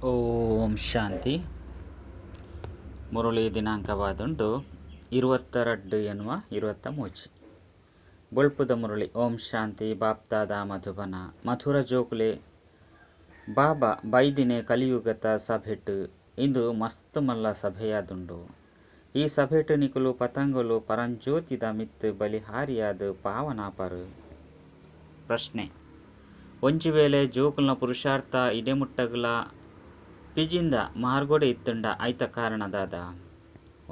ಓಂ ಶಾಂತಿ. ಮುರಳಿ ದಿನಾಂಕವಾದುಂಡು 22 ಎನ್ನುವ 23 ಬೊಳ್ಪುದ ಮುರಳಿ. ಓಂ ಶಾಂತಿ. ಬಾಪ್ತಾದ ಮಧುಬನ ಮಥುರ ಜೋಕುಲೆ ಬಾಬಾ ಬೈದಿನೆ ಕಲಿಯುಗತ ಸಭೆಟ್ ಇಂದು ಮಸ್ತ್ ಮಲ್ಲ ಸಭೆಯಾದುಂಡು. ಈ ಸಭೆಟ್ ನಿಕುಲು ಪತಂಗುಲು ಪರಂಜ್ಯೋತಿದ ಮಿತ್ ಬಲಿಹಾರಿಯಾದ ಪಾವನಾಪರು. ಪ್ರಶ್ನೆ: ಒಂಜಿ ವೇಳೆ ಜೋಕುಲ್ನ ಪುರುಷಾರ್ಥ ಇಡೆಮುಟ್ಟಗಲ ಪಿಜಿಂದ ಮಾರ್ಗೊಡೆ ಇತ್ತುಂಡ ಐತ ಕಾರಣದಾದ?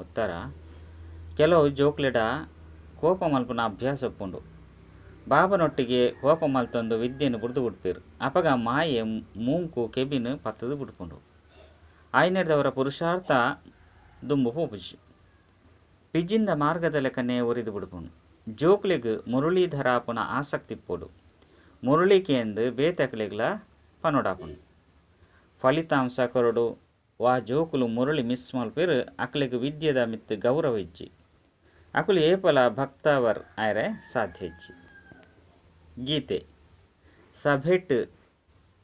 ಉತ್ತರ: ಕೆಲವು ಜೋಕ್ಲೆಡ ಕೋಪ ಮಲ್ಪುನ ಅಭ್ಯಾಸ ಉಪ್ಪುಂಡು. ಬಾಬನೊಟ್ಟಿಗೆ ಕೋಪ ಮಲ್ತೊಂದು ವಿದ್ಯೆನು ಬುಡ್ದು ಬಿಡ್ಪೇರು. ಅಪಗ ಮಾಯೆ ಮೂಂಕು ಕೆಬಿನ್ ಪತ್ತದು ಬಿಡ್ಪುಂಡು. ಆಯ್ನೆಡ್ದವರ ಪುರುಷಾರ್ಥ ದುಂಬು ಪೋಪುಜಿ ಪಿಜಿಂದ ಮಾರ್ಗದ ಲೆಕ್ಕನೆ ಒರಿದು ಬಿಡ್ಪುಂಡು. ಜೋಕ್ಲೆಗ್ ಮುರಳೀಧರಾಪುನ ಆಸಕ್ತಿ ಇಪ್ಪೋಡು. ಮುರಳಿಕೆಂದು ಬೇತಕ್ಲೆಗ್ಲ ಪನೋಡಾಪುಂಡು. ಫಲಿತಾಂಶ ಕೊರಡು ವಾ ಜೋಕುಲು ಮುರಳಿ ಮಿಸ್ ಮಲ್ಪೇರು ಅಕ್ಲೆಗ್ ವಿದ್ಯೆದ ಮಿತ್ ಗೌರವ ಇಜ್ಜಿ. ಅಕುಲು ಏಪಲ ಭಕ್ತವರ್ ಆಯ್ರೆ ಸಾಧ್ಯ ಇಜ್ಜಿ. ಗೀತೆ ಸಭೆಟ್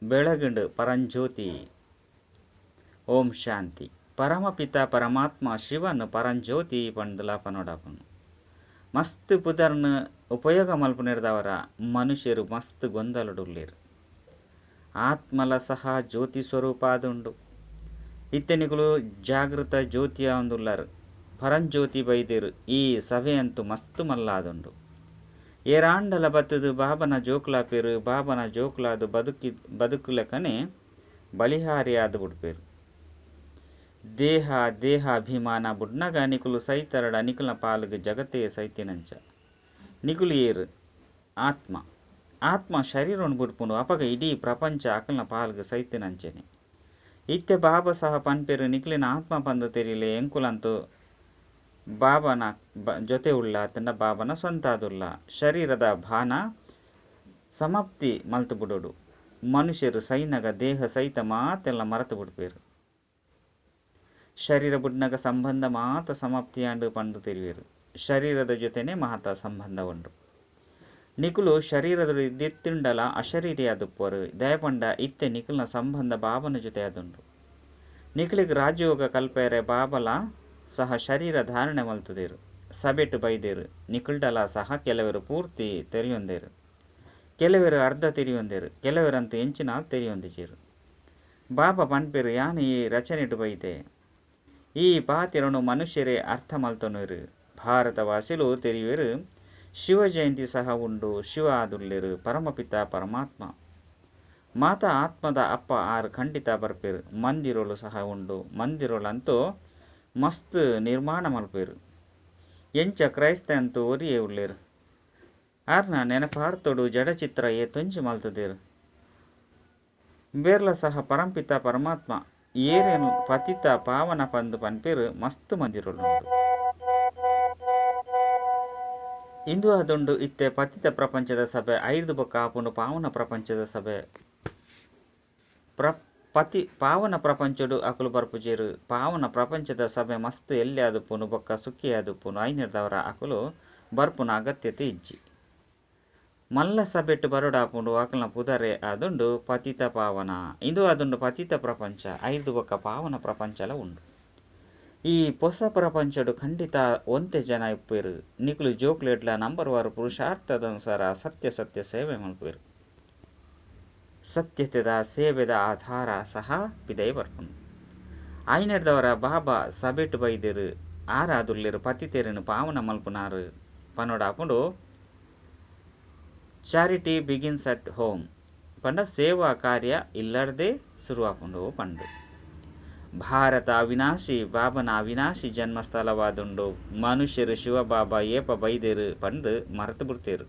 ಬೆಳಗಂಡು ಪರಂಜ್ಯೋತಿ. ಓಂ ಶಾಂತಿ. ಪರಮಪಿತ ಪರಮಾತ್ಮ ಶಿವನ್ ಪರಂಜ್ಯೋತಿ ಪಂಡ್ಲ ಪನೋಡಾಪನು. ಮಸ್ತ್ ಪುದರ್ನ ಉಪಯೋಗ ಮಲ್ಪುನಿರ್ದವರ ಮನುಷ್ಯರು ಮಸ್ತ್ ಗೊಂದಲಡುಲ್ಲೇರು. ಆತ್ಮಲ ಸಹ ಜ್ಯೋತಿ ಸ್ವರೂಪ ಆದುಂಡು. ಇತ್ತೆನಿಕುಲು ಜಾಗೃತ ಜ್ಯೋತಿಯ ಒಂದುಲ್ಲಾರು. ಪರಂಜ್ಯೋತಿ ಬೈದೇರು. ಈ ಸಭೆಯಂತೂ ಮಸ್ತ್ ಮಲ್ಲಾದುಂಡು. ಏರಾಂಡಲ ಬತ್ತದು ಬಾಬನ ಜೋಕುಲಾಪೇರು. ಬಾಬನ ಜೋಕುಲಾದು ಬದುಕುಲಕನೆ ಬಲಿಹಾರಿಯಾದ ಬಿಡ್ಪೇರು. ದೇಹ ಅಭಿಮಾನ ಬುಡ್ನಗ ನಿಕುಲು ಸೈತರಡ ನಿಕುಲ್ನ ಪಾಲ್ಗೆ ಜಗತ್ತೇ ಸೈತಿನಂಚ. ನಿಕುಲು ಏರು ಆತ್ಮ ಶರೀರವನ್ನು ಬಿಡ್ಪುಂಡು. ಅಪಗ ಇಡೀ ಪ್ರಪಂಚ ಅಕಲ್ನ ಪಾಲ್ಗೆ ಸೈತಿನಂಚೆನೆ. ಇತ್ತೆ ಬಾಬಾ ಸಹ ಪನ್ಪೇರು ನಿಕುಲಿನ ಆತ್ಮ ಪಂದು ತೆರಿಲೆ ಎಂಕುಲಂತೂ ಬಾಬನ ಜೊತೆ ಉಳ್ಳ ತಂಡ ಬಾಬನ ಸ್ವಂತ ಆದುಲ್ಲ. ಶರೀರದ ಭಾನ ಸಮಾಪ್ತಿ ಮಲ್ತು ಬಿಡೋಡು. ಮನುಷ್ಯರು ಸೈನಗ ದೇಹ ಸಹಿತ ಮಾತೆಲ್ಲ ಮರೆತು ಬಿಡ್ಪೇರು. ಶರೀರ ಬುಡ್ನಗ ಸಂಬಂಧ ಮಾತ ಸಮಾಪ್ತಿಯಾಂಡು ಪಂದು ತೆರಿವೇರು. ಶರೀರದ ಜೊತೆನೆ ಮಾತ ಸಂಬಂಧ ಉಂಡು. ನಿಕುಲು ಶರೀರದ ದಿತ್ತಿಂಡಲ ಅಶರೀರಿಯಾದುಪ್ಪರು. ದಯಪಂಡ ಇತ್ತೆ ನಿಕುಲ್ನ ಸಂಬಂಧ ಬಾಬನ ಜೊತೆ ಆದುಂಡು. ನಿಕುಲಿಗೆ ರಾಜಯೋಗ ಕಲ್ಪೇರೆ ಬಾಬಲ ಸಹ ಶರೀರ ಧಾರಣೆ ಮಲ್ತುದೇರು. ಸಬೆಟ್ ಬೈದೇರು. ನಿಕುಲ್ಡಲ ಸಹ ಕೆಲವರು ಪೂರ್ತಿ ತೆರೆಯೊಂದೇರು, ಕೆಲವರು ಅರ್ಧ ತೆರೆಯೊಂದೇರು, ಕೆಲವರಂತೂ ಎಂಚಿನ ತೆರೆಯೊಂದಿಜೇರು. ಬಾಬಾ ಪನ್ಪೇರು ಯಾನು ಈ ರಚನೆಟು ಬೈದೆ. ಈ ಪಾತಿರನು ಮನುಷ್ಯರೇ ಅರ್ಥ ಮಲ್ತೊನರು. ಭಾರತವಾಸಿಲು ತೆರಿವೇರು. ಶಿವ ಜಯಂತಿ ಸಹ ಉಂಡು. ಶಿವ ಆದುಲ್ಲೇರು ಪರಮಪಿತ ಪರಮಾತ್ಮ. ಮಾತಾ ಆತ್ಮದ ಅಪ್ಪ ಆರು ಖಂಡಿತ ಬರ್ಪೇರು. ಮಂದಿರೋಳು ಸಹ ಉಂಡು. ಮಂದಿರೋಳಂತೂ ಮಸ್ತ್ ನಿರ್ಮಾಣ ಮಲ್ಪೇರು. ಎಂಚ ಕ್ರೈಸ್ತ ಅಂತೂ ಒರಿಯೇ ಉಳ್ಳೇರು. ಆರ್ನ ನೆನಪಾಡ್ತೋಡು ಜಡಚಿತ್ರ ತುಂಜಿ ಮಲ್ತದೇರು. ಬೇರ್ಲ ಸಹ ಪರಂಪಿತ ಪರಮಾತ್ಮ ಏರೇನು ಪತಿತ ಪಾವನ ಪಂದು ಪನ್ಪೇರು. ಮಸ್ತ್ ಮಂದಿರೋಳು ಉಂಡು. ಇಂದು ಅದೊಂದು ಇತ್ತೆ ಪತಿತ ಪ್ರಪಂಚದ ಸಭೆ 5 ಬೊಕ್ಕ ಆಪುಂಡು ಪಾವನ ಪ್ರಪಂಚದ ಸಭೆ. ಪಾವನ ಪ್ರಪಂಚಡು ಅಕುಲು ಬರ್ಪುಜೇರು. ಪಾವನ ಪ್ರಪಂಚದ ಸಭೆ ಮಸ್ತ್ ಎಲ್ಲಿ ಆದುಪ್ಪುನು ಬೊಕ್ಕ ಸುಖಿ ಆದುಪ್ಪುನು. ಐನಿರ್ದವರ ಅಕುಲು ಬರ್ಪುನ ಅಗತ್ಯತೆ ಇಜ್ಜಿ. ಮಲ್ಲ ಸಭೆಟ್ಟು ಬರೋಡಾಪುಂಡು ಅಕಲ್ನ ಪುದರೆ ಆದುಂಡು ಪತಿತ ಪಾವನ. ಇಂದು ಅದೊಂದು ಪತಿತ ಪ್ರಪಂಚ 5 ಬೊಕ್ಕ ಪಾವನ ಪ್ರಪಂಚಲ ಉಂಡು. ಈ ಹೊಸ ಪ್ರಪಂಚಡು ಖಂಡಿತ ಒಂತೆ ಜನ ಇಪ್ಪೇರು. ನಿಕುಲು ಜೋಕ್ಲೆಟ್ಲ ನಂಬರ್ವಾರು ಪುರುಷಾರ್ಥದನುಸಾರ ಸತ್ಯ ಸೇವೆ ಮಲ್ಪೇರು. ಸತ್ಯತೆದ ಸೇವೆದ ಆಧಾರ ಸಹ ಪಿದೈ ಬರ್ಪುಂಡು. ಆಯ್ನೆಡ್ದವರ ಬಾಬಾ ಸಬೆಟ್ ಬೈದೇರು. ಆರಾದುಲ್ಲೇರು ಪತಿತೆರನು ಪಾವನ ಮಲ್ಪುನಾರು ಪನೋಡಾಪುಂಡು. ಚಾರಿಟಿ ಬಿಗಿನ್ಸ್ ಅಟ್ ಹೋಮ್ ಪಂಡ ಸೇವಾ ಕಾರ್ಯ ಇಲ್ಲರ್ದೇ ಶುರುವಾಪುಂಡು ಪಂಡು. ಭಾರತ ಅವಿನಾಶಿ ಬಾಬನ ಅವಿನಾಶಿ ಜನ್ಮಸ್ಥಳವಾದುಂಡು. ಮನುಷ್ಯರು ಶಿವಬಾಬಾ ಏಪ ಬೈದೇರು ಪಂದು ಮರೆತು ಬಿಡ್ತೇರು.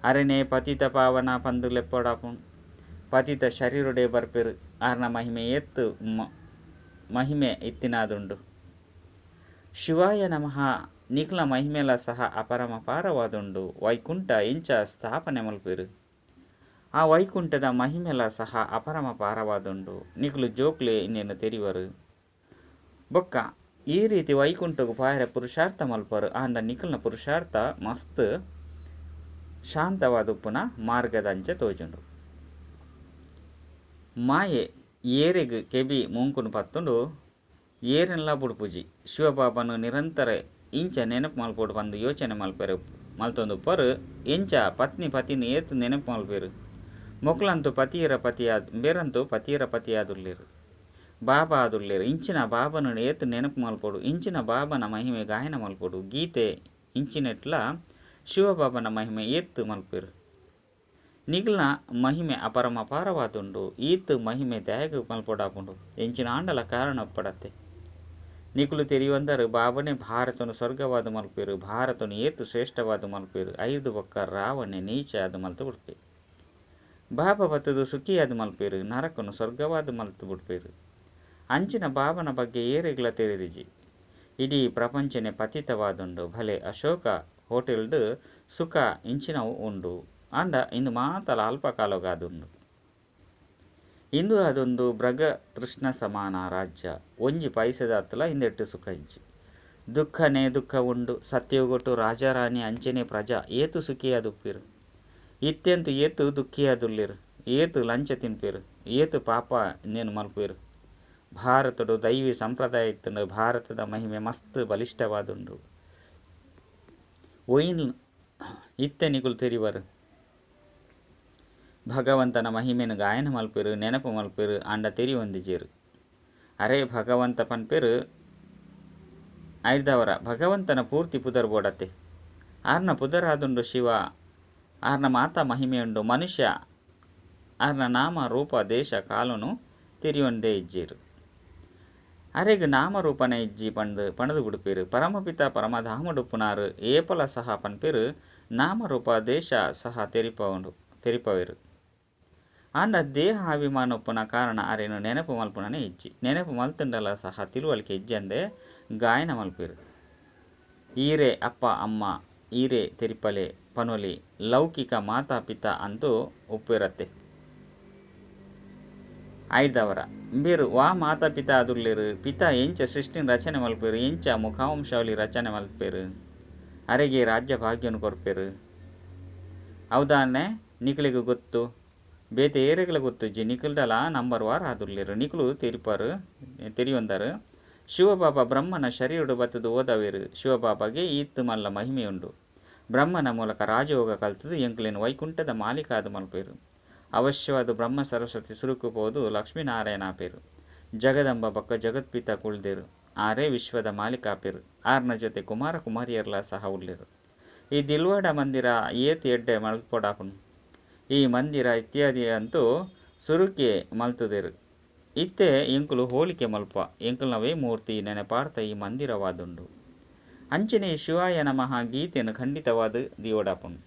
ಅರೆನೆ ಪತಿತ ಪಾವನ ಪಂದು ಲೆಪ್ಪೋಡಾಪುಂಡು. ಪತಿತ ಶರೀರೊಡೆ ಬರ್ಪೇರು. ಆರ್ನ ಮಹಿಮೆ ಇತ್ತಿನಾದುಂಡು. ಶಿವಾಯ ನಮಃ. ನಿಖಿಲ ಮಹಿಮೆಲ ಸಹ ಅಪರಮಪಾರವಾದುಂಡು. ವೈಕುಂಠ ಇಂಚ ಸ್ಥಾಪನೆ ಮಲ್ಪೇರು. ಆ ವೈಕುಂಠದ ಮಹಿಮೆಲ ಸಹ ಅಪರಮಪಾರವಾದುಂಡು. ನಿಕುಲು ಜೋಕ್ಲೆ ಇನ್ನೇನು ತೆರಿವರು. ಬೊಕ್ಕ ಈ ರೀತಿ ವೈಕುಂಠಗೂ ಪಾಯರೆ ಪುರುಷಾರ್ಥ ಮಲ್ಪರು. ಆಂಡ ನಿಕುಲ್ನ ಪುರುಷಾರ್ಥ ಮಸ್ತ್ ಶಾಂತವಾದುಪ್ಪುನ ಮಾರ್ಗದಂಚೆ ತೋಜುಂಡು. ಮಾಯೆ ಏರೆಗ್ ಕೆಬಿ ಮುಂಕುನು ಪತ್ತುಂಡು ಏರೆನ್ಲ ಬುಡ್ಪುಜಿ ಶಿವಬಾಬನು ನಿರಂತರ ಇಂಚ ನೆನಪು ಮಲ್ಪೋಡು ಬಂದು ಯೋಚನೆ ಮಲ್ಪೆರು ಮಲ್ತೊಂದು ಪರು ಎಂಚ ಪತಿನಿ ಏತು ನೆನಪು ಮಲ್ಪೇರು ಮೊಕ್ಲಂತೂ ಬೇರಂತೂ ಪತಿಯರ ಪತಿಯಾದುಲ್ಲೇರು ಬಾಬಾ ಆದುಲ್ಲೇರು ಇಂಚಿನ ಬಾಬನ ಏತು ನೆನಪು ಮಲ್ಪೋಡು ಇಂಚಿನ ಬಾಬನ ಮಹಿಮೆ ಗಾಯನ ಮಲ್ಪೋಡು ಗೀತೆ ಇಂಚಿನೆಟ್ಲ ಶಿವಬಾಬನ ಮಹಿಮೆ ಏತ್ತು ಮಲ್ಪೇರು ನಿಗಲ್ನ ಮಹಿಮೆ ಅಪಾರವಾದುಂಡು ಈತ್ ಮಹಿಮೆ ತ್ಯಾಗ ಮಲ್ಪೋಡಾಪುಂಡು ಎಂಚಿನ ಆಂಡಲ ಕಾರಣ ಪಡತ್ತೆ ನಿಕುಲು ತೆರಿಯೊಂದರು ಬಾಬನೆ ಭಾರತನು ಸ್ವರ್ಗವಾದ ಮಲ್ಪೇರು ಭಾರತನು ಏತು ಶ್ರೇಷ್ಠವಾದ ಮಲ್ಪೇರು ಐದು ಬೊಕ್ಕ ರಾವಣೆ ನೀಚ ಆದ ಮಲ್ತು ಬಿಡ್ಪೇರು ಬಾಬಾ ಬತ್ತದು ಸುಖಿಯಾದ ಮಲ್ಪೇರು ನರಕನು ಸ್ವರ್ಗವಾದ ಮಲ್ತು ಬಿಡ್ಪೇರು ಅಂಚಿನ ಬಾಬನ ಬಗ್ಗೆ ಏರೆಗ್ಲ ತೆರೆದಿಜಿ ಇಡೀ ಪ್ರಪಂಚನೆ ಪತಿತವಾದುಂಡು ಭಲೆ ಅಶೋಕ ಹೋಟೆಲ್ಡು ಸುಖ ಇಂಚಿನವು ಉಂಡು ಅಂಡ ಇಂದು ಮಾತಲ ಅಲ್ಪಕಾಲಗಾದುಂಡು ಇಂದು ಅದೊಂದು ಬ್ರಗ ತೃಷ್ಣ ಸಮಾನ ರಾಜ್ಯ ಒಂಜಿ ಪೈಸದಾತಲ ಇಂದೆಟ್ಟು ಸುಖ ಇಜ್ಜಿ ದುಃಖನೇ ದುಃಖ ಉಂಡು ಸತ್ಯೋಗೊಟ್ಟು ರಾಜಾರಾಣಿ ಅಂಚನೆ ಪ್ರಜಾ ಏತು ಸುಖಿಯಾದುಪ್ಪಿರು ಇತ್ತೆಂತು ಏತು ದುಃಖಿಯಾದುಲ್ಲಿರು ಏತು ಲಂಚ ತಿನ್ಪೇರು ಏತು ಪಾಪ ನೇನು ಮಲ್ಪೇರು ಭಾರತಡು ದೈವಿ ಸಂಪ್ರದಾಯ ಇತ್ತುಂಡು ಭಾರತದ ಮಹಿಮೆ ಮಸ್ತ್ ಬಲಿಷ್ಠವಾದುಂಡು ಒಯ್ನ್ ಇತ್ತೆ ನಿಕುಲು ತೆರಿವರು ಭಗವಂತನ ಮಹಿಮೆನು ಗಾಯನ ಮಲ್ಪೇರು ನೆನಪು ಮಲ್ಪೇರು ಅಂಡ ತೆರಿ ಹೊಂದಿಜೇರು ಅರೇ ಭಗವಂತ ಪನ್ಪೇರು ಐದವರ ಭಗವಂತನ ಪೂರ್ತಿ ಪುದರ್ ಬೋಡತ್ತೆ ಆರ್ನ ಪುದರಾದುಂಡು ಶಿವ ಆರ್ನ ಮಾತಾ ಮಹಿಮೆಯುಂಡು ಮನುಷ್ಯ ಆರ್ನ ನಾಮ ರೂಪ ದೇಶ ಕಾಲನು ತೆರಿಯೊಂದೇ ಇಜ್ಜೇರು ಅರೆಗ್ ನಾಮರೂಪನೆ ಇಜ್ಜಿ ಪಣದು ಬಿಡುಪೇರು ಪರಮಪಿತ ಪರಮಧಾಮಡುಪ್ಪುನಾರು ಏಪಲ ಸಹ ಪನ್ಪೇರು ನಾಮರೂಪ ದೇಶ ಸಹ ತೆರಿಪವೇರು ಅಂಡ ದೇಹ ಅಭಿಮಾನೊಪ್ಪುನ ಕಾರಣ ಅರೇನು ನೆನಪು ಮಲ್ಪುನನೇ ಇಜ್ಜಿ ನೆನಪು ಮಲ್ತುಂಡಲ ಸಹ ತಿಳುವಳಿಕೆ ಇಜ್ಜಂದೆ ಗಾಯನ ಮಲ್ಪೇರು ಈರೆ ಅಪ್ಪ ಅಮ್ಮ ಈರೆ ತೆರಿಪಲೆ ಪನೊಲಿ ಲೌಕಿಕ ಮಾತಾ ಪಿತ ಅಂತೂ ಉಪ್ಪಿರತ್ತೆ ಐದವರ ಬೇರು ವಾ ಮಾತಾ ಪಿತ ಅದುಲ್ಲೇರು ಪಿತ ಎಂಚ ಸೃಷ್ಟಿನ ರಚನೆ ಮಲ್ಪೇರು ಎಂಚ ಮುಖಾವಂಶಾವಳಿ ರಚನೆ ಮಲ್ಪೇರು ಅರೆಗೆ ರಾಜ್ಯ ಭಾಗ್ಯನು ಕೊರ್ಪೇರು ಹೌದಾನೆ ನಿಖಲಿಗೆ ಗೊತ್ತು ಬೇತೆ ಏರೆಗಳ ಗೊತ್ತುಜ್ಜಿ ನಿಖಲ್ಡಲ ನಂಬರ್ ವಾರ ಆದುಲ್ಲೇರು ನಿಖಲು ತೆರಿಯೊಂದರು ಶಿವಬಾಬಾ ಬ್ರಹ್ಮನ ಶರೀರಡು ಬತ್ತದು ಓದವೇರು ಶಿವಬಾಬಾಗೆ ಈತ್ತು ಮಲ್ಲ ಮಹಿಮೆಯುಂಡು ಬ್ರಹ್ಮನ ಮೂಲಕ ರಾಜಯೋಗ ಕಲ್ತದು ಎಂಕ್ಲೇನು ವೈಕುಂಠದ ಮಾಲೀಕಾದ ಮಲ್ಪೇರು ಅವಶ್ಯವಾದ ಬ್ರಹ್ಮ ಸರಸ್ವತಿ ಸುರುಕುಪೋದು ಲಕ್ಷ್ಮೀನಾರಾಯಣ ಆಪೇರು ಜಗದಂಬ ಬಕ್ಕ ಜಗತ್ಪಿತ ಕುಳ್ದೇರು ಆರೇ ವಿಶ್ವದ ಮಾಲೀಕ ಆಪೇರು ಆರ್ನ ಜೊತೆ ಕುಮಾರ ಕುಮಾರಿಯರ್ಲ ಸಹ ಉಳ್ಳೇರು ಈ ದಿಲ್ವಾಡ ಮಂದಿರ ಏತು ಎಡ್ಡೆ ಮಲ್ಪೊಡಾಪುನು ಈ ಮಂದಿರ ಇತ್ಯಾದಿ ಅಂತೂ ಸುರುಕೆ ಮಲ್ತುದೇರು ಇತ್ತೆ ಎಂಕುಲು ಹೋಲಿಕೆ ಮಲ್ಪ ಎಂಕುಲ್ನವೇ ಮೂರ್ತಿ ನೆನಪಾರ್ಥ ಈ ಮಂದಿರವಾದುಂಡು ಅಂಚನೆ ಶಿವಾಯ ನಮಃ ಗೀತೆಯನ್ನು ಖಂಡಿತವಾದ ದಿಯೋಡಾಪುಂಡು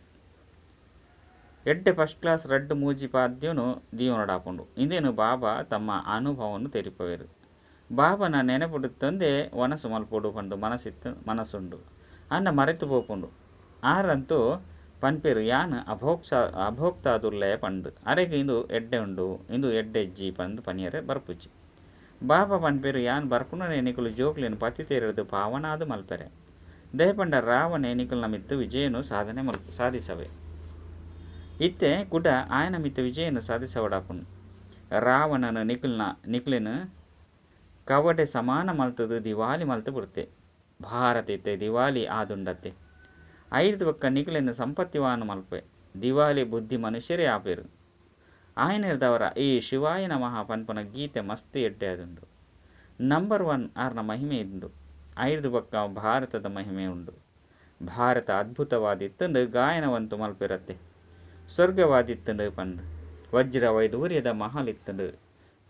ಎಡ್ಡೆ ಫಸ್ಟ್ ಕ್ಲಾಸ್ ರಡ್ಡು ಮೂಜಿ ಪಾದ್ಯನು ದಿಯೋನಡಾಪುಂಡು ಇಂದೇನು ಬಾಬಾ ತಮ್ಮ ಅನುಭವವನ್ನು ತೆರಿಪವೇರು ಬಾಬನ ನೆನಪುಡುತ್ತಂದೆ ವನಸು ಮಲ್ಪೊಡು ಪಂಡು ಮನಸ್ಸುಂಡು ಅನ್ನ ಮರೆತು ಪೋಪುಂಡು ಆರಂತೂ ಪನ್ಪೇರು ಯಾನ್ ಅಭೋಕ್ತಾದುರ್ಲಯ ಪಂಡು ಅರೆಗೆ ಇಂದು ಎಡ್ಡೆ ಉಂಡು ಇಂದು ಎಡ್ಡೆ ಎಜ್ಜಿ ಪಂದು ಪನಿಯರೆ ಬರ್ಪುಜಿ ಬಾಬಾ ಪನ್ಪೇರು ಯಾನ್ ಬರ್ಪುನ ಎನಿಕಲು ಜೋಕ್ಲೇನು ಪತಿ ತೇರದು ಪಾವನಾದು ಮಲ್ಪೆರೆ ದಯಪಂಡ ರಾವಣ ಎನಿಕಲ್ನ ಮಿತ್ತು ವಿಜಯನು ಸಾಧಿಸವೆ ಇತ್ತೆ ಕುಡ ಆಯನ ಮಿತ್ತು ವಿಜಯನು ಸಾಧಿಸವಡಾಪುನು ರಾವಣನು ನಿಖಿಲಿನ ಕವಡೆ ಸಮಾನ ಮಲ್ತದು ದಿವಾಲಿ ಮಲ್ತು ಬಿಡುತ್ತೆ ಭಾರತ ಇತ್ತೆ ದಿವಾಲಿ ಆದುಂಡತ್ತೆ ಐದು ಪಕ್ಕ ನಿಖಿಲಿನ ಸಂಪತ್ತಿವಾನು ಮಲ್ಪೆ ದಿವಾಲಿ ಬುದ್ಧಿ ಮನುಷ್ಯರೇ ಆಪೇರು ಆಯನಿರ್ದವರ ಈ ಶಿವಾಯನ ಮಹಾಪನ್ಪನ ಗೀತೆ ಮಸ್ತ್ ಎಡ್ಡೆ ಅದುಂಡು ನಂಬರ್ 1 ಆರ್ನ ಮಹಿಮೆ ಇದ್ದು ಐದು ಪಕ್ಕ ಭಾರತದ ಮಹಿಮೆ ಉಂಡು ಭಾರತ ಅದ್ಭುತವಾದಿತ್ತಂಡು ಗಾಯನವಂತು ಮಲ್ಪಿರತ್ತೆ ಸ್ವರ್ಗವಾದಿತ್ತಂಡು ಪಂಡು ವಜ್ರ ವೈಡೂರ್ಯದ ಮಹಲ್ ಇತ್ತಂಡು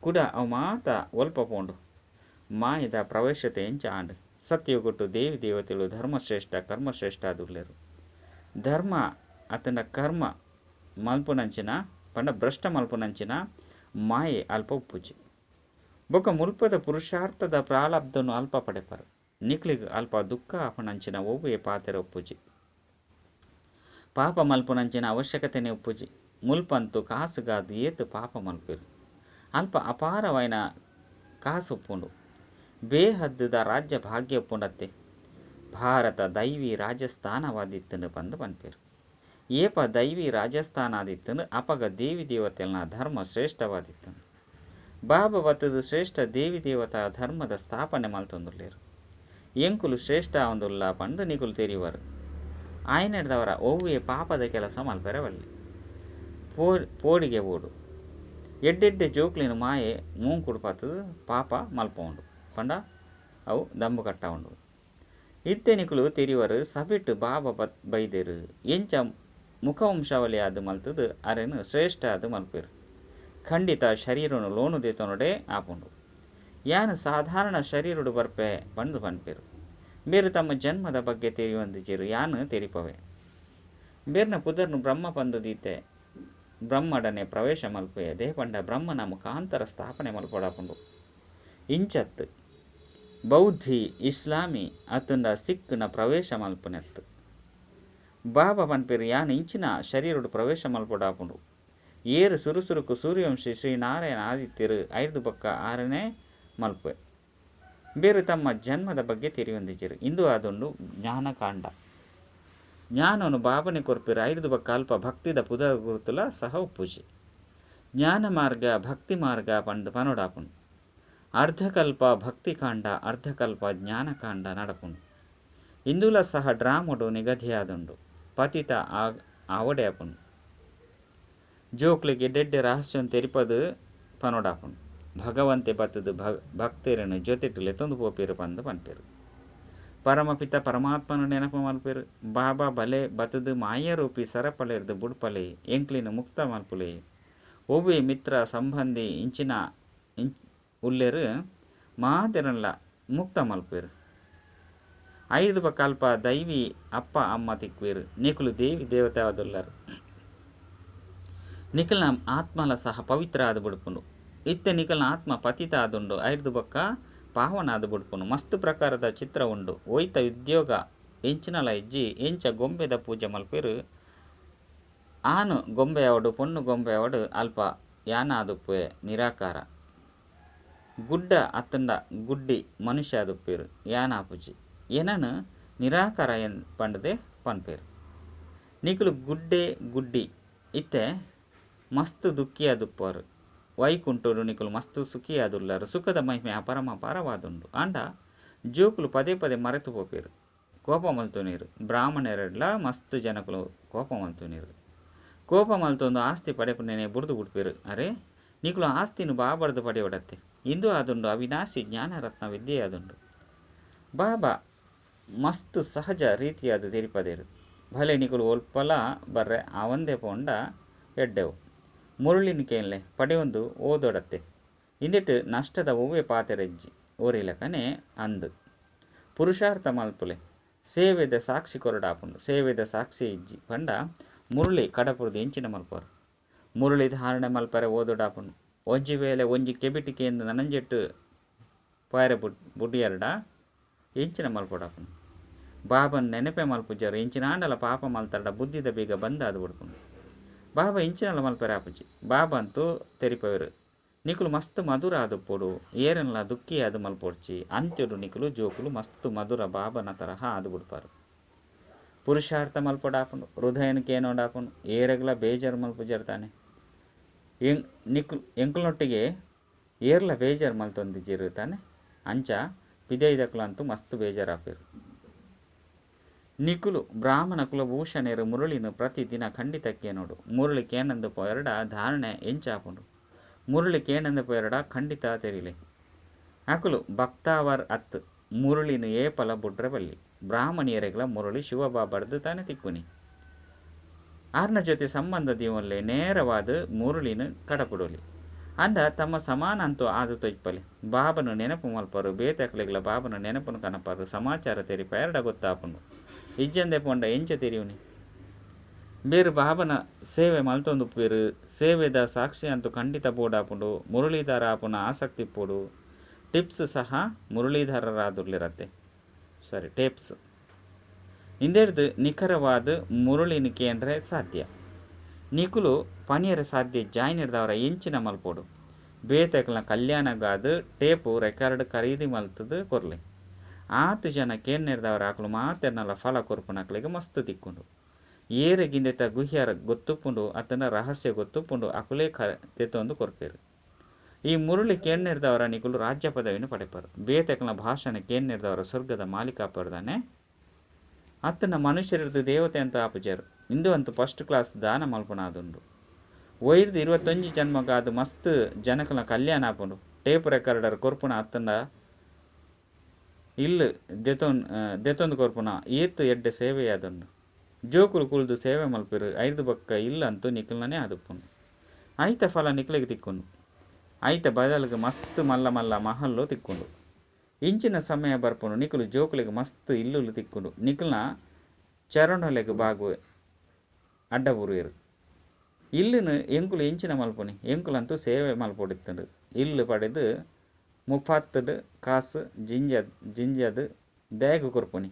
ಕುಡ ಅವು ಮಾತ ಒಲ್ಪ ಪೋಂಡು ಮಾಯದ ಪ್ರವೇಶತೆ ಎಂಚ ಆಂಡು ಸತ್ಯಗೊಟ್ಟು ದೇವಿ ದೇವತೆಗಳು ಧರ್ಮಶ್ರೇಷ್ಠ ಕರ್ಮಶ್ರೇಷ್ಠ ಆದುಲ್ಲೇರು ಧರ್ಮ ಅತನ ಕರ್ಮ ಮಲ್ಪುನಂಚಿನ ಪಂಡ ಭ್ರಷ್ಟ ಮಲ್ಪುನಂಚಿನ ಮಾಯೆ ಅಲ್ಪ ಉಪ್ಪುಜಿ ಬೊಕ್ಕ ಮುಲ್ಪದ ಪುರುಷಾರ್ಥದ ಪ್ರಾಲಬ್ಧನು ಅಲ್ಪ ಪಡೆಪರು ನಿಕ್ಲಿಗೆ ಅಲ್ಪ ದುಃಖ ಅಪನಂಚಿನ ಒವ್ವೆ ಪಾತೆರ ಉಪ್ಪುಜಿ ಪಾಪ ಮಲ್ಪುನಂಚಿನ ಅವಶ್ಯಕತೆನೇ ಉಪ್ಪುಜಿ ಮುಲ್ಪಂತು ಕಾಸುಗಾದು ಏತು ಪಾಪ ಮಲ್ಪೇರು ಅಲ್ಪ ಅಪಾರವೈನ ಕಾಸು ಉಪ್ಪುಂಡು ಬೇಹದ್ದುದ ರಾಜ್ಯ ಭಾಗ್ಯ ಉಪ್ಪುಂಡತ್ತೆ ಭಾರತ ದೈವಿ ರಾಜಸ್ಥಾನವಾದಿತ್ತಂದು ಬಂದು ಪನ್ಪೇರು ಏಪ ದೈವಿ ರಾಜಸ್ಥಾನ ಆದಿತ್ತಂದು ಅಪಗ ದೇವಿ ದೇವತೆಲ್ನ ಧರ್ಮ ಶ್ರೇಷ್ಠವಾದಿತ್ತಂದು ಬಾಬಾ ಬತ್ತದು ಶ್ರೇಷ್ಠ ದೇವಿ ದೇವತಾ ಧರ್ಮದ ಸ್ಥಾಪನೆ ಮಲ್ತೊಂದುಲ್ಲೇರು. ಎಂಕುಲು ಶ್ರೇಷ್ಠ ಒಂದುಲ್ಲ ಪಂದು ನಿಕುಲು ತೆರಿವರು. ಆಯ್ನೆಡ್ದವರ ಒವ್ವೇ ಪಾಪದ ಕೆಲಸ ಮಲ್ಪೆರವಲ್ಲಿ ಪೋಡಿಗೆ ಓಡು ಎಡ್ಡೆಡ್ಡೆ ಜೋಕ್ಲಿನ ಮಾಯೆ ಮೂಂಕುಡು ಪತ್ತದು ಪಾಪ ಮಲ್ಪೋಂಡು ಪಂಡ ಅವು ದಂಬು ಕಟ್ಟ ಉಂಡು. ಇತ್ತೆ ನಿಕುಲು ತೆರಿವರು ಸಬಿಟ್ಟು ಬಾಬಾ ಬೈದೇರು ಎಂಚ ಮುಖವಂಶಾವಳಿ ಅದು ಮಲ್ತದು ಅರೆನು ಶ್ರೇಷ್ಠ ಅದು ಮಲ್ಪೇರು. ಖಂಡಿತ ಶರೀರನು ಲೋನು ದೇತೊನೊಡೆ ಆಪುಂಡು. ಯಾನು ಸಾಧಾರಣ ಶರೀರುಡು ಬರ್ಪೆ ಪಂದು ಪನ್ಪೇರು. ಬೇರು ತಮ್ಮ ಜನ್ಮದ ಬಗ್ಗೆ ತೆರಿಯೊಂದಿಜೇರು ಯಾನು ತೆರಿಪವೆ. ಬೇರ್ನ ಪುದರ್ನು ಬ್ರಹ್ಮ ಪಂದು ದೀತೆ ಬ್ರಹ್ಮಡನೆ ಪ್ರವೇಶ ಮಲ್ಪೆಯದೆ ಪಂಡ ಬ್ರಹ್ಮನ ಮುಖಾಂತರ ಸ್ಥಾಪನೆ ಮಲ್ಪೊಡಪುಂಡು. ಇಂಚತ್ತು ಬೌದ್ಧಿ ಇಸ್ಲಾಮಿ ಅತ್ತುಂಡ ಸಿಖ್ನ ಪ್ರವೇಶ ಮಲ್ಪನೆತ್ತು. ಬಾಬಾ ಪನ್ಪೇರು ಯಾನು ಇಂಚಿನ ಶರೀರುಡು ಪ್ರವೇಶ ಮಲ್ಪೊಡಾಪುಂಡು. ಏರು ಸುರುಸುರುಕು ಸೂರ್ಯವಂಶಿ ಶ್ರೀನಾರಾಯಣ ಆದಿತ್ಯರು 5 ಬಕ್ಕ 6ನೇ ಮಲ್ಪೆ. ಬೇರು ತಮ್ಮ ಜನ್ಮದ ಬಗ್ಗೆ ತೆರಿಯೊಂದಿಜರು. ಇಂದು ಅದೊಂದು ಜ್ಞಾನಕಾಂಡ. ಜ್ಞಾನವನ್ನು ಬಾಬನೆ ಕೊರ್ಪಿರು 5 ಬಕ್ಕ ಅಲ್ಪ ಭಕ್ತಿದ ಪುದ ಗುರುತುಲ ಸಹ ಉಪ್ಪುಜಿ. ಜ್ಞಾನ ಮಾರ್ಗ ಭಕ್ತಿ ಮಾರ್ಗ ಪಂಡು ಪನೋಡಾಪುಂಡು. ಅರ್ಧಕಲ್ಪ ಭಕ್ತಿಕಾಂಡ ಅರ್ಧಕಲ್ಪ ಜ್ಞಾನಕಾಂಡ ನಡಪುಂಡು. ಇಂದುಲ ಸಹ ಡ್ರಾಮಡು ನಿಗದಿಯಾದುಂಡು. ಪತಿತ ಆವಡೆಯಪುಂಡು. ಜೋಕ್ಲಿಗೆ ಡೆಡ್ಡೆ ರಹಸ್ಯನ್ ತೆರಿಪದು ಪನೋಡಾಪುಂಡು. ಭಗವಂತೆ ಬತ್ತದು ಭಕ್ತರನ್ನು ಜೊತೆಟುಲೆ ತೊಂದು ಪೋಪೇರು ಪಂದು ಪನ್ಪೇರು. ಪರಮಪಿತ ಪರಮಾತ್ಮನ ನೆನಪು ಮಲ್ಪೇರು. ಬಾಬಾ ಬಲೆ ಬತ್ತದು ಮಾಯರೂಪಿ ಸರಪಲೆರ್ದು ಬುಡ್ಪಲೆ ಎಂಕ್ಲಿನ ಮುಕ್ತ ಮಲ್ಪುಲೆ. ಒವ್ವೇ ಮಿತ್ರ ಸಂಬಂಧಿ ಇಂಚಿನ ಉಲ್ಲೆರು ಮಾತೆರಲ್ಲ ಮುಕ್ತ ಮಲ್ಪೇರು. 5 ಬಕ್ಕ ಅಲ್ಪ ದೈವಿ ಅಪ್ಪ ಅಮ್ಮ ತಿಕ್ವೇರು. ನಿಕುಲು ದೇವಿ ದೇವತೆ ಆದುಲ್ಲರು. ನಿಖಲ್ನ ಆತ್ಮಲ ಸಹ ಪವಿತ್ರ ಆದು ಬುಡ್ಪುಂಡು. ಇತ್ತೆ ನಿಖಲ್ನ ಆತ್ಮ ಪತಿತ ಆದುಂಡು 5 ಬಕ್ಕ ಪಾವನ ಆದು ಬುಡ್ಪುಂಡು. ಮಸ್ತು ಪ್ರಕಾರದ ಚಿತ್ರ ಉಂಡು. ಒಯ್ತ ಉದ್ಯೋಗ ಎಂಚಿನಲ ಇಜ್ಜಿ ಎಂಚ ಗೊಂಬೆದ ಪೂಜೆ ಮಲ್ಪೇರು. ಆನು ಗೊಂಬೆಯವಡು ಪೊಣ್ಣು ಗೊಂಬೆಯವಡು ಅಲ್ಪ ಯಾನ ಆದುಪ್ಪೆ ನಿರಾಕಾರ. ಗುಡ್ಡ ಅತ್ತಂಡ ಗುಡ್ಡಿ ಮನುಷ್ಯ ಆದುಪ್ಪೇರು ಯಾನ ಆಪುಜಿ. ಏನನು ನಿರಾಕಾರ ಪಂಡದೆ ಪನ್ಪೇರು. ನಿಕುಲು ಗುಡ್ಡೆ ಗುಡ್ಡಿ ಇತ್ತೆ ಮಸ್ತು ದುಃಖಿಯಾದುಪ್ಪರು. ವೈಕುಂಠುಡು ನಿಕುಲು ಮಸ್ತು ಸುಖಿಯಾದುಲ್ಲರು. ಸುಖದ ಮಹಿಮೆ ಅಪರಮ ಅಪಾರವಾದುಂಡು. ಆಂಡ ಜೋಕುಲು ಪದೇ ಪದೇ ಮರೆತು ಪೋಪೇರು. ಕೋಪ ಮಲ್ತು ನೀರು. ಬ್ರಾಹ್ಮಣರೆಡ್ಲ ಮಸ್ತು ಜನಕುಲು ಕೋಪ ಮಲ್ತು ನೀರು. ಕೋಪ ಮಲ್ತೊಂದು ಆಸ್ತಿ ಪಡೆಪುನೇನೆ ಬುಡ್ದು ಬಿಡ್ಪೇರು. ಅರೆ ನಿಕುಲು ಆಸ್ತಿನು ಬಾಬರ್ದು ಪಡೆಯೊಡತ್ತೆ. ಇಂದು ಆದುಂಡು ಅವಿನಾಶಿ ಜ್ಞಾನರತ್ನ ವಿದ್ಯೆ ಆದುಂಡು. ಬಾಬಾ ಮಸ್ತು ಸಹಜ ರೀತಿಯಾದ ತೆರಿಪದೇರು. ಭಲೆ ನಿಕುಲು ಒಲ್ಪಲ ಬರ್ರೆ ಅವಂದೇ ಪೋಂಡ ಎಡ್ಡೆವು. ಮುರುಳಿನ ಕೇನ್ಲೆ ಪಡೆಯೊಂದು ಓದೊಡತ್ತೆ. ಇಂದಿಟ್ಟು ನಷ್ಟದ ಒವ್ವೇ ಪಾತೆರೆಜ್ಜಿ ಓರಿಲಕನೆ ಅಂದು ಪುರುಷಾರ್ಥ ಮಲ್ಪುಲೆ ಸೇವೆದ ಸಾಕ್ಷಿ ಕೊರಡಾಪುಂಡು. ಸೇವೆದ ಸಾಕ್ಷಿ ಇಜ್ಜಿ ಪಂಡ ಮುರುಳಿ ಕಡಪುರದು ಎಂಚಿನ ಮಲ್ಪರು. ಮುರುಳಿ ಧಾರಣೆ ಮಲ್ಪರೆ ಓದೊಡಾಪುಂಡು. ಒಂಜಿ ವೇಳೆ ಒಂಜಿ ಕೆಬಿಟಿಕೆಂದು ನನಂಜೆಟ್ಟು ಪಾಯರೆ ಬುಡ್ಡಿಯರ್ಡ ಎಂಚಿನ ಮಲ್ಪೊಡಾಪುಂಡು. ಬಾಬನ್ ನೆನಪೆ ಮಲ್ಪುಜರು ಎಂಚಿನ ಆಂಡಲ ಪಾಪ ಮಲ್ತರ್ಡ ಬುದ್ಧಿದ ಬೇಗ ಬಂದ ಅದು ಬಿಡ್ಪುಂಡು. ಬಾಬಾ ಇಂಚಿನಲ್ಲ ಮಲ್ಪರೆ ಆಪುಜಿ. ಬಾಬಾ ಅಂತೂ ತೆರಿಪವರು. ನಿಕುಲು ಮಸ್ತು ಮಧುರ ಆದುಪ್ಪೊಡು. ಏರನ್ಲ ದುಃಖಿ ಅದು ಮಲ್ಪೊಡ್ಚಿ ಅಂತ್ಯಡು ನಿಕುಲು ಜೋಕುಲು ಮಸ್ತು ಮಧುರ ಬಾಬನ ತರಹ ಆದು ಬಿಡ್ಪಾರು. ಪುರುಷಾರ್ಥ ಮಲ್ಪೊಡಾಪುಂಡು. ಹೃದಯನಕ್ಕೆ ಏನೋಡಾಪುಂಡು. ಏರಗ್ಲ ಬೇಜಾರು ಮಲ್ಪುಜರ್ತಾನೆ. ನಿಕುಲು ಎಂಕುಲೊಟ್ಟಿಗೆ ಏರ್ಲ ಬೇಜಾರು ಮಲ್ತೊಂದಿಜಿರುತ್ತಾನೆ. ಅಂಚ ಪಿದೈದಕ್ಲಂತೂ ಮಸ್ತು ಬೇಜಾರಾಪೇರು. ನಿಕುಲು ಬ್ರಾಹ್ಮಣ ಕುಲಭೂಷಣರು ಮುರುಳಿನ ಪ್ರತಿದಿನ ಖಂಡಿತಕ್ಕೆ ನೋಡು. ಮುರುಳಿ ಕೇನಂದು ಪೋಯರಡ ಧಾರಣೆ ಎಂಚಾಪುಂಡು. ಮುರುಳಿ ಕೇನಂದು ಪೋಯರಡ ಖಂಡಿತ ತೆರಿಲೆ. ಅಕುಲು ಭಕ್ತಾವರ್ ಅತ್ತು ಮುರುಳಿನ ಏಪಲ ಬುಡ್ರೆ ಬಲ್ಲಿ. ಬ್ರಾಹ್ಮಣಿಯರೆಗ್ಲ ಮುರುಳಿ ಶಿವಬಾಬರ್ದು ತಾನೆ ತಿಕ್ಕುನಿ. ಆರ್ನ ಜೊತೆ ಸಂಬಂಧ ದೀವನ್ಲೆ ನೇರವಾದ ಮುರುಳಿನ ಕಡಪುಡೋಲಿ. ಅಂಡ ತಮ್ಮ ಸಮಾನ ಅಂತೂ ಆದು ತೊಜ್ಪಲೆ. ಬಾಬನು ನೆನಪು ಮಲ್ಪರು. ಬೇತಕ್ಲೆಗ್ಲ ಬಾಬನ ನೆನಪನು ಕನಪರು. ಸಮಾಚಾರ ತೆರಿಪ ಎರಡ ಗೊತ್ತಾಪುಂಡು. ಇಜ್ಜಂದೆ ಪೊಂಡ ಎಂಚ ತೆರಿಯುನಿ. ಬೇರು ಬಾಬನ ಸೇವೆ ಮಲ್ತೊಂದು ಪೇರು. ಸೇವೆದ ಸಾಕ್ಷಿ ಅಂತೂ ಖಂಡಿತ ಬೋಡಾಪುಂಡು. ಮುರುಳೀಧರ ಆಪುನ ಆಸಕ್ತಿ ಪೋಡು. ಟಿಪ್ಸ್ ಸಹ ಮುರುಳೀಧರರಾದುರ್ಲಿರತ್ತೆ. ಟೇಪ್ಸ್ ಇಂದೆರ್ದು ನಿಖರವಾದ ಮುರುಳಿನ ಕೇಂದ್ರ ಸಾಧ್ಯ. ನಿಕುಲು ಪನಿಯರ ಸಾಧ್ಯ ಜಾಯ್ನಿಡ್ದವರ ಎಂಚಿನ ಮಲ್ಪೋಡು. ಬೇತಕ್ಲ ಕಲ್ಯಾಣಗಾದ ಟೇಪು ರೆಕಾರ್ಡ್ ಖರೀದಿ ಮಲ್ತದು ಕೊರ್ಲೆ. 8 ಜನ ಕೇನ್ನಿಡ್ದವರ ಆಕಲು ಮಾತೆರ್ನಲ್ಲ ಫಲ ಕೊರ್ಪುನಕ್ಲಿಗೆ ಮಸ್ತು ತಿಕ್ಕೊಂಡು. ಏರೆಗಿಂದೆತ ಗುಹ್ಯರ ಗೊತ್ತುಪ್ಪುಂಡು. ಅತನ ರಹಸ್ಯ ಗೊತ್ತುಪ್ಪುಂಡು. ಅಕುಲೇ ತೆತ್ತೊಂದು ಕೊರ್ಪೇರು. ಈ ಮುರುಳಿ ಕೇಳ್ನಿಡ್ದವರ ನಿಕುಲು ರಾಜ್ಯ ಪದವಿನ ಪಡೆಪರು. ಬೇತೆಕಲ ಭಾಷಣ ಕೇಳ್ನಿಡ್ದವರ ಸ್ವರ್ಗದ ಮಾಲೀಕಾಪರ್ದಾನೆ. ಅತ್ತನ ಮನುಷ್ಯರದ್ದು ದೇವತೆ ಅಂತ ಆಪುಜರು. ಇಂದು ಅಂತೂ ಫಸ್ಟ್ ಕ್ಲಾಸ್ ದಾನ ಮಲ್ಪನಾದುಂಡು. ಒಯ್ದು 21 ಜನ್ಮಗ ಅದು ಮಸ್ತ್ ಜನಕಲ ಕಲ್ಯಾಣ ಆಪುಂಡು. ಟೇಪ್ ರೆಕಾರ್ಡರ್ ಕೊರ್ಪುನ ಅತ್ತಂಡ ಇಲ್ಲು ದೆತೊಂದು ಕೊರ್ಪುನ ಏತ್ತು ಎಡ್ಡೆ ಸೇವೆಯಾದುಂಡು. ಜೋಕುಲು ಕುಳ್ದು ಸೇವೆ ಮಲ್ಪಿರು 5 ಬಕ್ಕ ಇಲ್ಲಂತೂ ನಿಖಲ್ನೇ ಆದುಪ್ಪುಂಡು. ಐತ ಫಲ ನಿಖಲಿಗೆ ತಿಕ್ಕೊಂಡು ಐತ ಬದಲಿಗೆ ಮಸ್ತ್ ಮಲ್ಲ ಮಲ್ಲ ಮಹಲ್ಲು ತಿಕ್ಕೊಂಡು ಇಂಚಿನ ಸಮಯ ಬರ್ಪುಂಡು. ನಿಖಲು ಜೋಕುಲಿಗೆ ಮಸ್ತ್ ಇಲ್ಲುಲು ತಿಕ್ಕೊಂಡು ನಿಖಲ್ನ ಚರಣೊಲೆಗೆ ಬಾಗುವೆ ಅಡ್ಡ ಬುರುವೆರು. ಇಲ್ಲಿನ ಎಂಕುಲು ಇಂಚಿನ ಮಲ್ಪುನಿ ಎಂಕುಲಂತೂ ಸೇವೆ ಮಲ್ಪೊಡಿತ್ತಂಡು. ಇಲ್ಲು ಪಡೆದು 30 ಕಾಸು ಜಿಂಜದು ದೇಗು ಕೊರ್ಪುನಿ.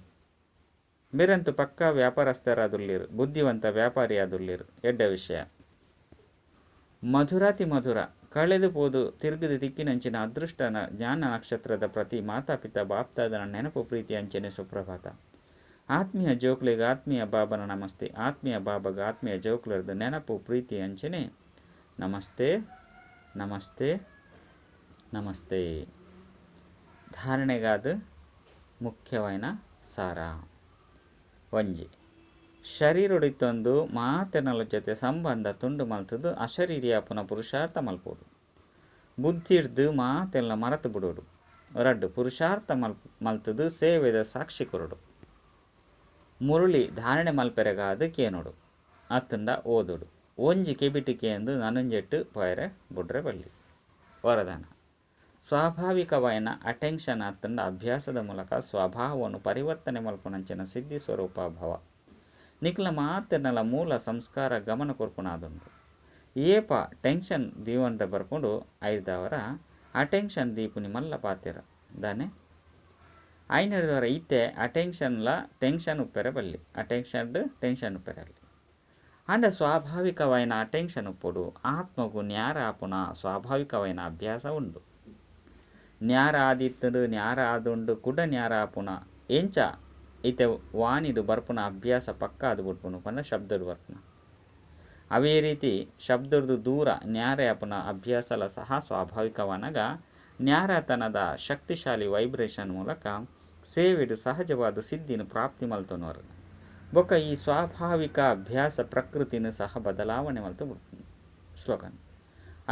ಬೇರಂತೂ ಪಕ್ಕಾ ವ್ಯಾಪಾರಸ್ಥರಾದುಲ್ಲಿರು, ಬುದ್ಧಿವಂತ ವ್ಯಾಪಾರಿಯಾದುಲ್ಲಿರು. ಎಡ್ಡ ವಿಷಯ ಮಧುರಾತಿ ಮಧುರ ಕಳೆದು ಪೋದು ತಿರುಗಿದು ತಿಕ್ಕಿನಂಚಿನ ಅದೃಷ್ಟನ ಜ್ಞಾನ ನಕ್ಷತ್ರದ ಪ್ರತಿ ಮಾತಾಪಿತ ಬಾಪ್ತಾದನ ನೆನಪು ಪ್ರೀತಿ ಅಂಚನೆ ಸುಪ್ರಭಾತ. ಆತ್ಮೀಯ ಜೋಕ್ಲಿಗೆ ಆತ್ಮೀಯ ಬಾಬನ ನಮಸ್ತೆ. ಆತ್ಮೀಯ ಬಾಬಾಗ ಆತ್ಮೀಯ ಜೋಕ್ಲರ್ದು ನೆನಪು ಪ್ರೀತಿ ಅಂಚನೆ ನಮಸ್ತೆ ನಮಸ್ತೆ ನಮಸ್ತೆ. ಧಾರಣೆಗಾದ ಮುಖ್ಯವಾದ ಸಾರ ಒಂಜಿ ಶರೀರೊಡಿತ್ತೊಂದು ಮಾತೆನಲ ಜೊತೆ ಸಂಬಂಧ ತುಂಡು ಮಲ್ತದು ಅಶರೀರಿಯಾಪುನ ಪುರುಷಾರ್ಥ ಮಲ್ಪೋಡು. ಬುದ್ಧಿರ್ದು ಮಾತೆಲ್ಲ ಮರತು ಬಿಡೋಡು. 2 ಪುರುಷಾರ್ಥ ಮಲ್ತದು ಸೇವೆದ ಸಾಕ್ಷಿ ಕೊರಡು. ಮುರುಳಿ ಧಾರಣೆ ಮಲ್ಪೆರೆಗಾದ ಕೇನೋಡು ಅತ್ತಂಡ ಓದೋಡು. ಒಂಜಿ ಕೆಬಿಟಿಕೆ ಎಂದು ನನಂಜೆಟ್ಟು ಪಯರೆ ಬುಡ್ರೆ ಬಳ್ಳಿ. ವರದಾನ ಸ್ವಾಭಾವಿಕವಾಯಿನ ಅಟೆನ್ಷನ್ ಅತ್ತಂಡ ಅಭ್ಯಾಸದ ಮೂಲಕ ಸ್ವಭಾವವನ್ನು ಪರಿವರ್ತನೆ ಮಲ್ಪುನಂಚಿನ ಸಿದ್ಧಿ ಸ್ವರೂಪ ಭವ. ನಿಖಲ ಮಾತೆನಲ ಮೂಲ ಸಂಸ್ಕಾರ ಗಮನ ಕೊರ್ಪುನಾದುಂಡು. ಏಪ ಟೆನ್ಷನ್ ದೀವಂಡ ಬರ್ಕೊಂಡು ಐದವರ ಅಟೆನ್ಷನ್ ದೀಪುನಿ ಮಲ್ಲ ಪಾತಿರ ದಾನೆ ಐನದವರ ಇತ್ತೆ ಅಟೆನ್ಷನ್ಲ ಟೆನ್ಷನ್ ಉಪ್ಪೆರೆ ಬಲ್ಲಿ ಟೆನ್ಷನ್ ಉಪ್ಪೆರಲ್ಲಿ ಅಂಡ ಸ್ವಾಭಾವಿಕವಾಯಿನ ಅಟೆನ್ಷನ್ ಉಪ್ಪುಡು. ಆತ್ಮಗೂ ನ್ಯಾರ ಆಪುನ ಸ್ವಾಭಾವಿಕವಾಯಿನ ಅಭ್ಯಾಸ ಉಂಡು. ನ್ಯಾರ ಆದಿತ್ತದು ನ್ಯಾರ ಆದುಂಡು ಕುಡ ನ್ಯಾರ ಆಪುನ ಎಂಚ ಇತ್ತೆ ವಾಣಿದು ಬರ್ಪುನ ಅಭ್ಯಾಸ ಪಕ್ಕ ಅದು ಬಿಡ್ಪುನು ಪಂಡ ಶಬ್ದಡು ಬರ್ಪುನ. ಅವೇ ರೀತಿ ಶಬ್ದದ್ದು ದೂರ ನ್ಯಾರ ಆಪುನ ಅಭ್ಯಾಸಲ ಸಹ ಸ್ವಾಭಾವಿಕವನಗ ನ್ಯಾರತನದ ಶಕ್ತಿಶಾಲಿ ವೈಬ್ರೇಷನ್ ಮೂಲಕ ಸೇವೆಡು ಸಹಜವಾದ ಸಿದ್ಧಿನ ಪ್ರಾಪ್ತಿ ಮಲ್ತನವರು. ಬೊಕ್ಕ ಈ ಸ್ವಾಭಾವಿಕ ಅಭ್ಯಾಸ ಪ್ರಕೃತಿನ ಸಹ ಬದಲಾವಣೆ ಮಲ್ತು ಬಿಡ್ತೀನಿ. ಸ್ಲೋಗನ್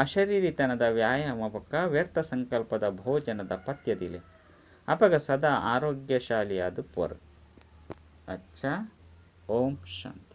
ಅಶರೀರಿತನದ ವ್ಯಾಯಾಮ ಬೊಕ್ಕ ವ್ಯರ್ಥ ಸಂಕಲ್ಪದ ಭೋಜನದ ಪಥ್ಯದಿಲೆ ಅಪಗ ಸದಾ ಆರೋಗ್ಯಶಾಲಿಯಾದ ಪೊರ್. ಅಚ್ಚ ಓಂ ಶಾಂತಿ.